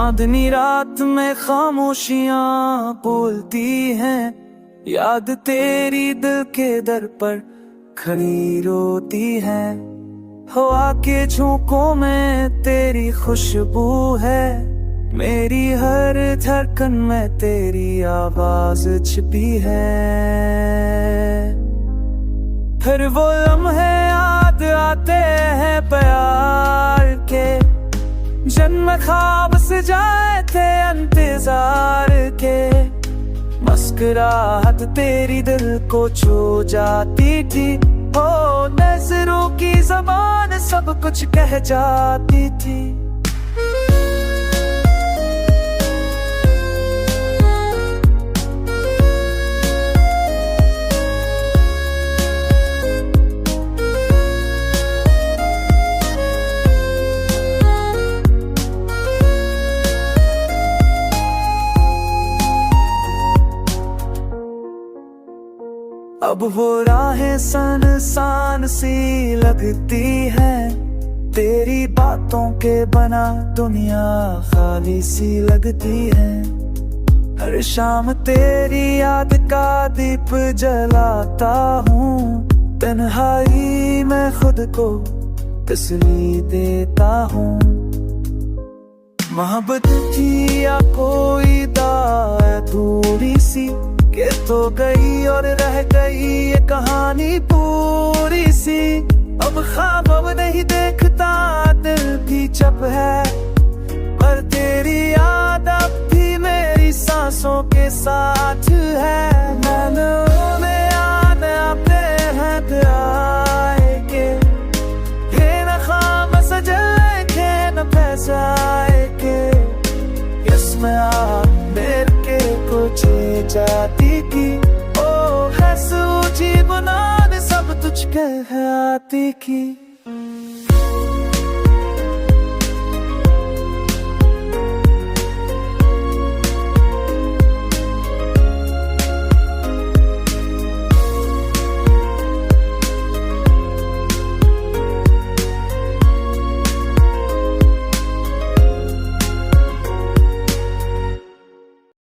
चांदनी रात में खामोशियां बोलती हैं, याद तेरी दिल के दर पर खड़ी रोती है। हवा के झोंकों में तेरी खुशबू है, मेरी हर धड़कन में तेरी आवाज छिपी है। फिर वो लम्हे याद आते हैं प्यार के, जन्म ख्वाब से जाए थे इंतजार के। मुस्कुराहट तेरी दिल को छू जाती थी, ओ नजरों की ज़बान सब कुछ कह जाती थी। अब वो राहें सुनसान सी लगती है, तेरी बातों के बना दुनिया खाली सी लगती है। हर शाम तेरी याद का दीप जलाता हूँ, तन्हाई में खुद को तसल्ली देता हूँ। मोहब्बत थी या कोई दायत दूरी सी, के तो गई और रह गई ये कहानी पूरी सी। अब ख्वाब अब नहीं देखता, दिल भी चुप है, पर तेरी याद अब भी मेरी सांसों के साथ है। नैनों में याद आते हैं प्यार के, ये न खाम सजाए के न फैसाए के। इसमें आप मेरे के कुछ जाती की, ओ है सूझी बुनान सब तुझ के हाथी की।